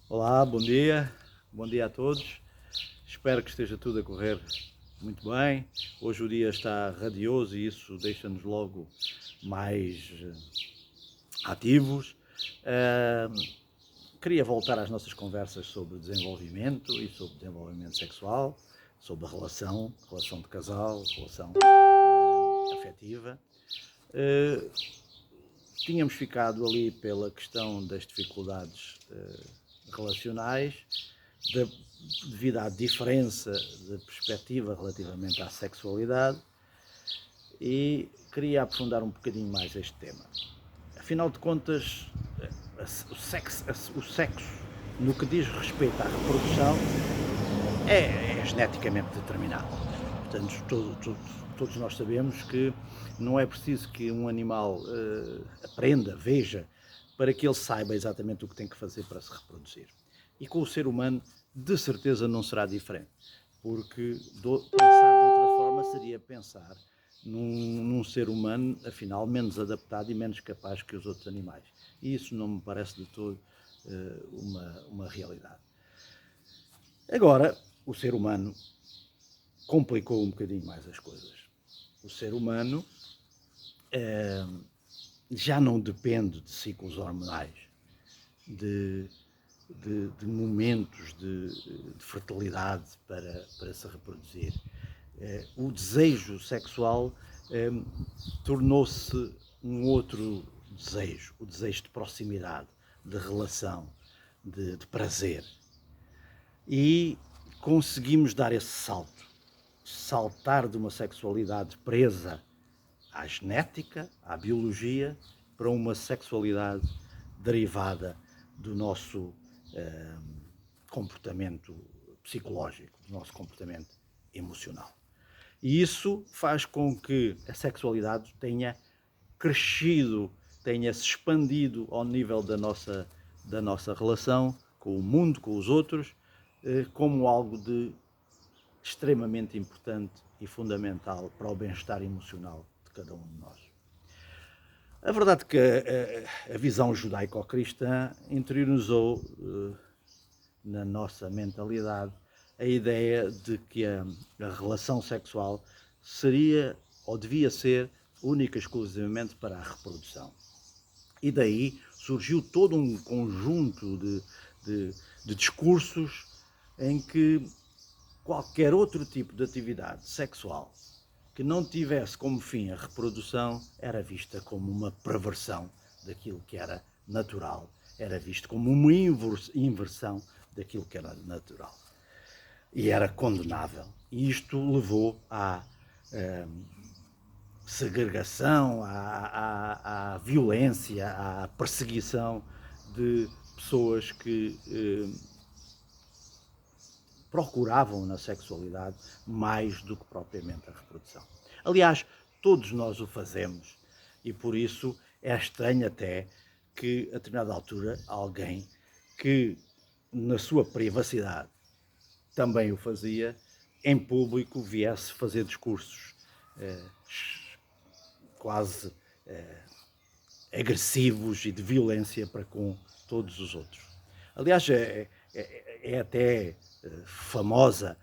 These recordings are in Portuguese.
Olá, bom dia a todos. Espero que esteja tudo a correr muito bem. Hoje o dia está radioso e isso deixa-nos logo mais ativos. Ah, Queria voltar às nossas conversas sobre desenvolvimento e sobre desenvolvimento sexual, sobre a relação de casal, relação afetiva. Ah, Tínhamos ficado ali pela questão das dificuldades relacionais, devido à diferença de perspectiva relativamente à sexualidade, e queria aprofundar um bocadinho mais este tema. Afinal de contas, o sexo, no que diz respeito à reprodução, é geneticamente determinado. Portanto, todos nós sabemos que não é preciso que um animal aprenda, veja, para que ele saiba exatamente o que tem que fazer para se reproduzir. E com o ser humano, de certeza, não será diferente. Porque pensar de outra forma seria pensar num ser humano, afinal, menos adaptado e menos capaz que os outros animais. E isso não me parece de todo uma realidade. Agora, o ser humano complicou um bocadinho mais as coisas. O ser humano já não depende de ciclos hormonais, de, de momentos de fertilidade para se reproduzir. O desejo sexual tornou-se um outro desejo, o desejo de proximidade, de relação, de prazer. E conseguimos dar esse salto, saltar de uma sexualidade presa à genética, à biologia, para uma sexualidade derivada do nosso comportamento psicológico, do nosso comportamento emocional. E isso faz com que a sexualidade tenha crescido, tenha se expandido ao nível da nossa relação com o mundo, com os outros, como algo de extremamente importante e fundamental para o bem-estar emocional de cada um de nós. A verdade é que a visão judaico-cristã interiorizou na nossa mentalidade a ideia de que a relação sexual seria ou devia ser única e exclusivamente para a reprodução. E daí surgiu todo um conjunto de discursos em que qualquer outro tipo de atividade sexual que não tivesse como fim a reprodução era vista como uma perversão daquilo que era natural, era visto como uma inversão daquilo que era natural. E era condenável. E isto levou à segregação, à violência, à perseguição de pessoas que procuravam na sexualidade mais do que propriamente a reprodução. Aliás, todos nós o fazemos e por isso é estranho até que a determinada altura alguém que na sua privacidade também o fazia, em público viesse fazer discursos quase agressivos e de violência para com todos os outros. Aliás, é até famosa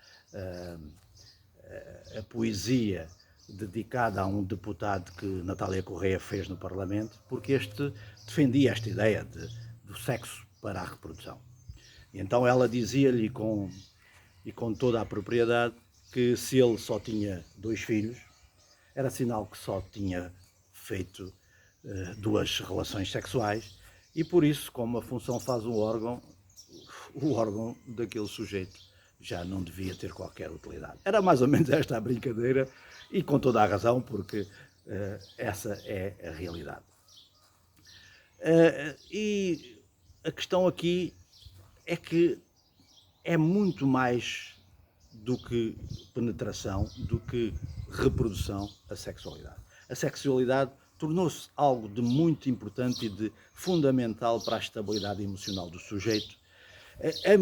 a poesia dedicada a um deputado que Natália Correia fez no Parlamento, porque este defendia esta ideia do sexo para a reprodução. E então ela dizia-lhe com toda a propriedade que se ele só tinha 2 filhos, era sinal que só tinha feito 2 relações sexuais e por isso, como a função faz o órgão daquele sujeito já não devia ter qualquer utilidade. Era mais ou menos esta a brincadeira e com toda a razão, porque essa é a realidade. E a questão aqui é que é muito mais do que penetração, do que reprodução, a sexualidade. A sexualidade tornou-se algo de muito importante e de fundamental para a estabilidade emocional do sujeito.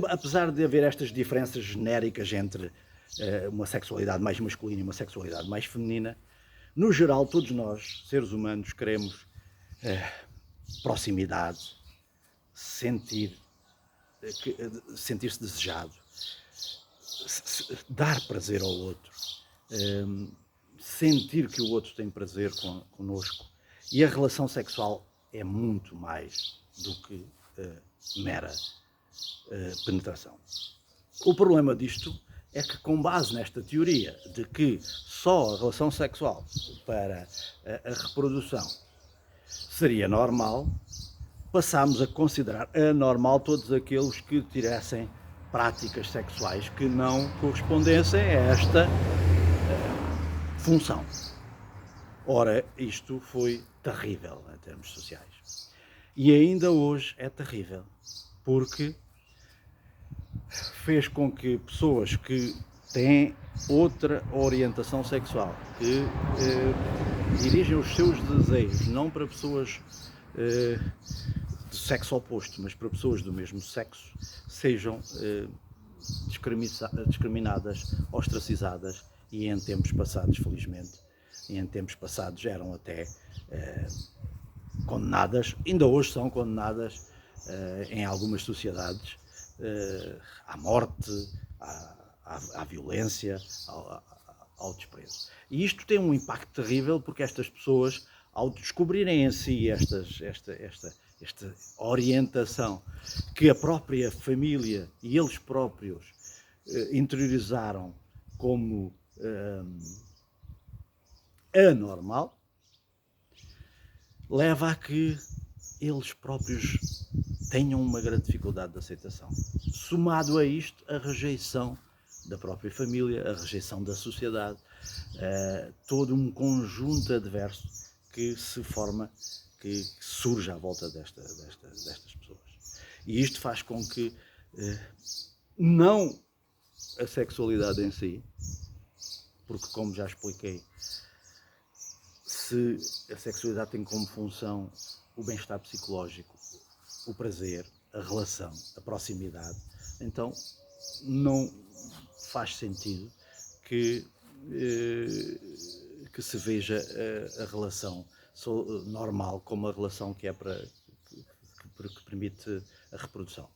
Apesar de haver estas diferenças genéricas entre uma sexualidade mais masculina e uma sexualidade mais feminina, no geral, todos nós, seres humanos, queremos proximidade, sentir sentir-se desejado, dar prazer ao outro, sentir que o outro tem prazer connosco. E a relação sexual é muito mais do que mera penetração. O problema disto é que, com base nesta teoria de que só a relação sexual para a reprodução seria normal, passámos a considerar anormal todos aqueles que tivessem práticas sexuais que não correspondessem a esta função. Ora, isto foi terrível em termos sociais. E ainda hoje é terrível, porque fez com que pessoas que têm outra orientação sexual, que dirigem os seus desejos não para pessoas de sexo oposto, mas para pessoas do mesmo sexo, sejam discriminadas, ostracizadas, e em tempos passados, felizmente, e em tempos passados eram até condenadas, ainda hoje são condenadas em algumas sociedades à morte, à violência, ao desprezo. E isto tem um impacto terrível, porque estas pessoas, ao descobrirem em si esta orientação que a própria família e eles próprios interiorizaram como anormal, leva a que eles próprios tenham uma grande dificuldade de aceitação. Somado a isto, a rejeição da própria família, a rejeição da sociedade, todo um conjunto adverso que se forma, que surge à volta destas pessoas. E isto faz com que não a sexualidade em si, porque, como já expliquei, se a sexualidade tem como função o bem-estar psicológico, o prazer, a relação, a proximidade, então não faz sentido que se veja a relação normal como a relação que é que permite a reprodução.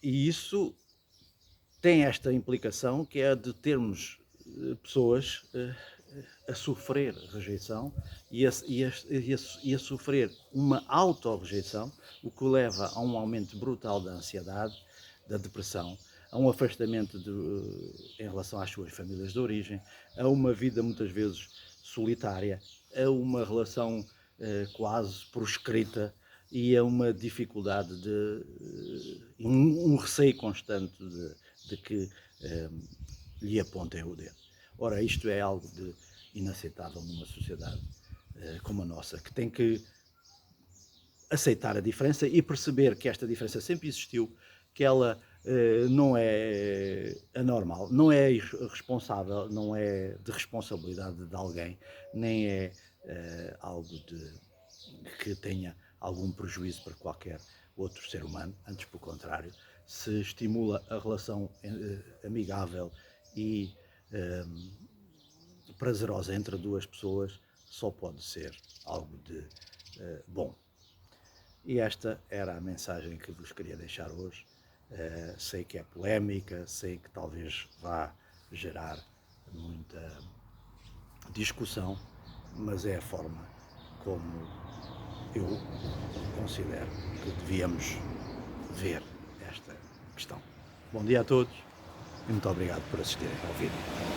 E isso tem esta implicação, que é a de termos pessoas a sofrer rejeição e a sofrer uma auto-rejeição, o que leva a um aumento brutal da ansiedade, da depressão, a um afastamento em relação às suas famílias de origem, a uma vida muitas vezes solitária, a uma relação quase proscrita e a uma dificuldade um receio constante de que lhe apontem o dedo. Ora, isto é algo de inaceitável numa sociedade como a nossa, que tem que aceitar a diferença e perceber que esta diferença sempre existiu, que ela não é anormal, não é irresponsável, não é de responsabilidade de alguém, nem é algo que tenha algum prejuízo para qualquer outro ser humano. Antes, pelo contrário, se estimula a relação amigável e prazerosa entre duas pessoas, só pode ser algo de bom. E esta era a mensagem que vos queria deixar hoje. Sei que é polémica, sei que talvez vá gerar muita discussão, mas é a forma como eu considero que devíamos ver esta questão. Bom dia a todos e muito obrigado por assistirem ao vídeo.